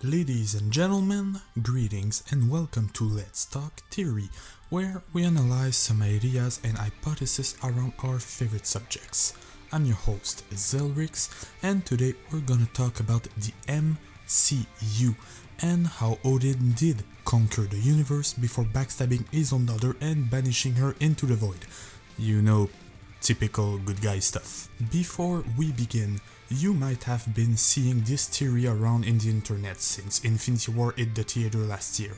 Ladies and gentlemen, greetings and welcome to Let's Talk Theory, where we analyze some ideas and hypotheses around our favorite subjects. I'm your host, Zelrix, and today we're gonna talk about the MCU and how Odin did conquer the universe before backstabbing his own daughter and banishing her into the void. You know, typical good guy stuff. Before we begin, you might have been seeing this theory around in the internet since Infinity War hit the theater last year.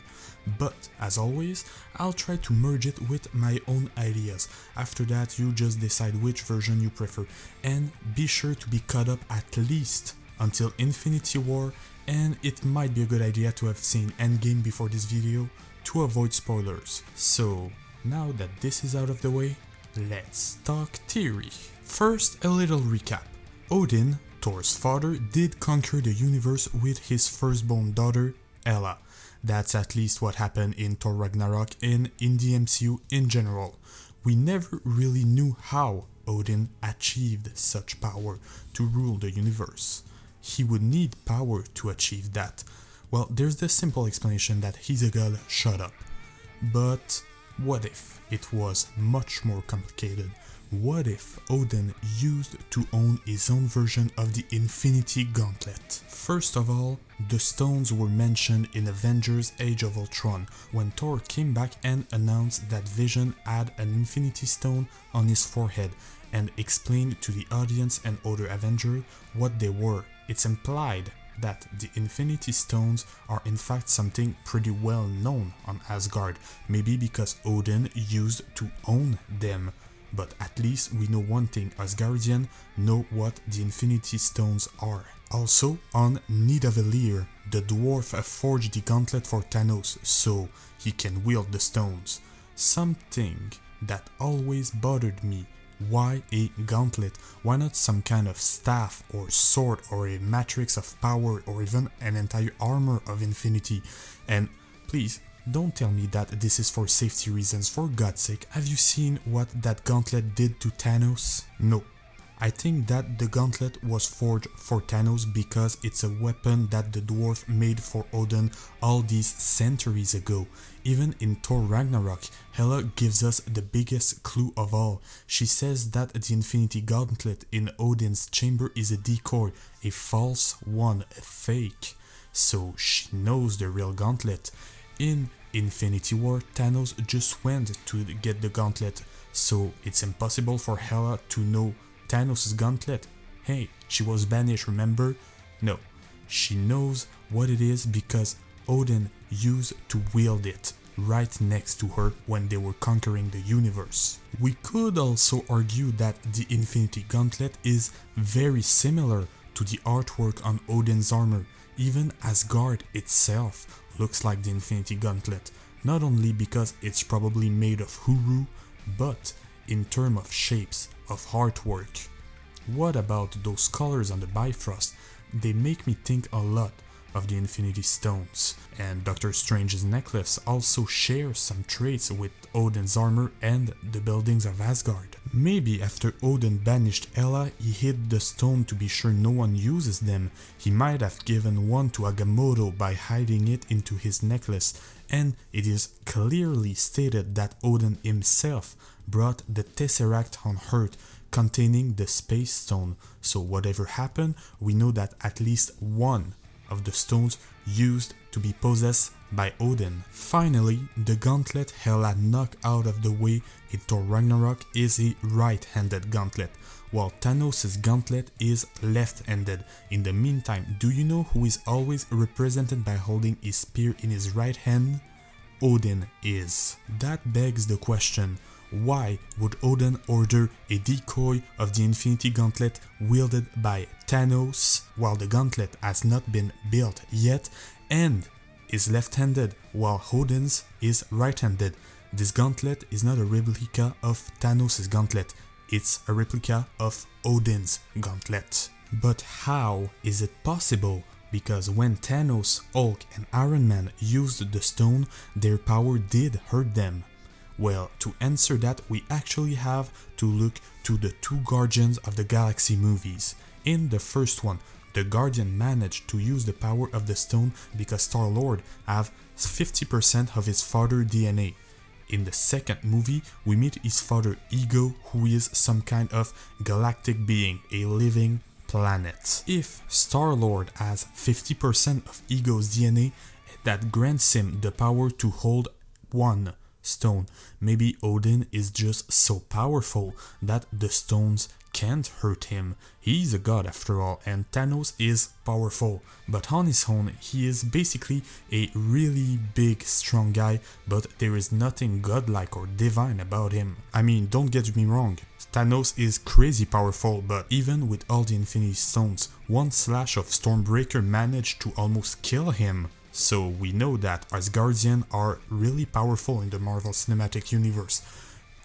But, as always, I'll try to merge it with my own ideas. After that, you just decide which version you prefer, and be sure to be caught up at least until Infinity War, and it might be a good idea to have seen Endgame before this video to avoid spoilers. So, now that this is out of the way, let's talk theory. First, a little recap. Odin, Thor's father, did conquer the universe with his firstborn daughter, Hela. That's at least what happened in Thor Ragnarok and in the MCU in general. We never really knew how Odin achieved such power to rule the universe. He would need power to achieve that. Well, there's the simple explanation that he's a god, shut up. But what if it was much more complicated? What if Odin used to own his own version of the Infinity Gauntlet? First of all, the stones were mentioned in Avengers Age of Ultron when Thor came back and announced that Vision had an Infinity Stone on his forehead and explained to the audience and other Avengers what they were. It's implied that the Infinity Stones are in fact something pretty well known on Asgard, maybe because Odin used to own them. But at least we know one thing, Asgardians know what the Infinity Stones are. Also, on Nidavellir, the dwarf forged the gauntlet for Thanos so he can wield the stones. Something that always bothered me. Why a gauntlet? Why not some kind of staff or sword or a matrix of power or even an entire armor of infinity? And please, don't tell me that this is for safety reasons, for God's sake. Have you seen what that gauntlet did to Thanos? No. I think that the gauntlet was forged for Thanos because it's a weapon that the dwarf made for Odin all these centuries ago. Even in Thor Ragnarok, Hela gives us the biggest clue of all. She says that the Infinity Gauntlet in Odin's chamber is a decoy, a false one, a fake. So she knows the real gauntlet. In Infinity War, Thanos just went to get the gauntlet, so it's impossible for Hela to know Thanos' gauntlet. Hey, she was banished, remember? No, she knows what it is because Odin used to wield it right next to her when they were conquering the universe. We could also argue that the Infinity Gauntlet is very similar to the artwork on Odin's armor. Even Asgard itself looks like the Infinity Gauntlet, not only because it's probably made of Huru, but in terms of shapes, of artwork. What about those colors on the Bifrost? They make me think a lot of the Infinity Stones, and Doctor Strange's necklace also shares some traits with Odin's armor and the buildings of Asgard. Maybe after Odin banished Hela, he hid the stone to be sure no one uses them. He might have given one to Agamotto by hiding it into his necklace, and it is clearly stated that Odin himself brought the Tesseract on Earth containing the Space Stone, so whatever happened, we know that at least one of the stones used to be possessed by Odin. Finally, the gauntlet Hela knocked out of the way in Thor Ragnarok is a right-handed gauntlet, while Thanos' gauntlet is left-handed. In the meantime, do you know who is always represented by holding his spear in his right hand? Odin is. That begs the question, why would Odin order a decoy of the Infinity Gauntlet wielded by Thanos while the gauntlet has not been built yet and is left-handed while Odin's is right-handed? This gauntlet is not a replica of Thanos' gauntlet, it's a replica of Odin's gauntlet. But how is it possible? Because when Thanos, Hulk and Iron Man used the stone, their power did hurt them. Well, to answer that, we actually have to look to the two Guardians of the Galaxy movies. In the first one, the the Guardian managed to use the power of the stone because Star-Lord have 50% of his father DNA. In the second movie, we meet his father Ego, who is some kind of galactic being, a living planet. If Star-Lord has 50% of Ego's DNA, that grants him the power to hold one stone. Maybe Odin is just so powerful that the stones can't hurt him. He's a god after all, and Thanos is powerful, but on his own he is basically a really big strong guy, but there is nothing godlike or divine about him. I mean, don't get me wrong, Thanos is crazy powerful, but even with all the Infinity Stones, one slash of Stormbreaker managed to almost kill him. So we know that Asgardians are really powerful in the Marvel Cinematic Universe.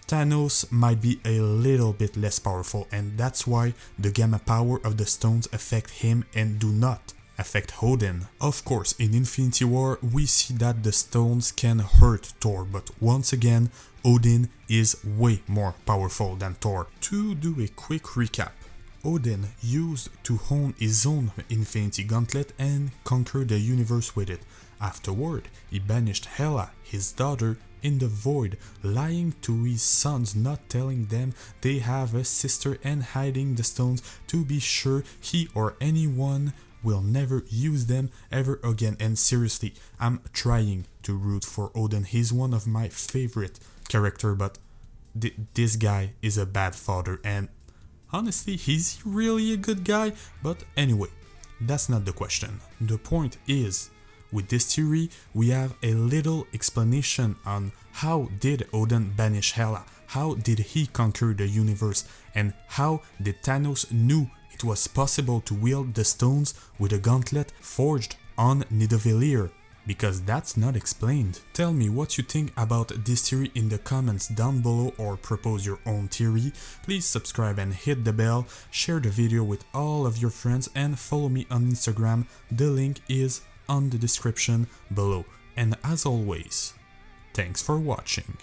Thanos might be a little bit less powerful, and that's why the gamma power of the stones affect him and do not affect Odin. Of course, in Infinity War we see that the stones can hurt Thor, but once again Odin is way more powerful than Thor. To do a quick recap, Odin used to own his own Infinity Gauntlet and conquer the universe with it. Afterward, he banished Hela, his daughter, in the void, lying to his sons, not telling them they have a sister and hiding the stones to be sure he or anyone will never use them ever again. And seriously, I'm trying to root for Odin. He's one of my favorite characters, but this guy is a bad father, and honestly, he's really a good guy. But anyway, that's not the question. The point is, with this theory, we have a little explanation on how did Odin banish Hela, how did he conquer the universe, and how did Thanos knew it was possible to wield the stones with a gauntlet forged on Nidavellir, because that's not explained. Tell me what you think about this theory in the comments down below, or propose your own theory. Please subscribe and hit the bell, share the video with all of your friends, and follow me on Instagram. The link is on the description below. And as always, thanks for watching.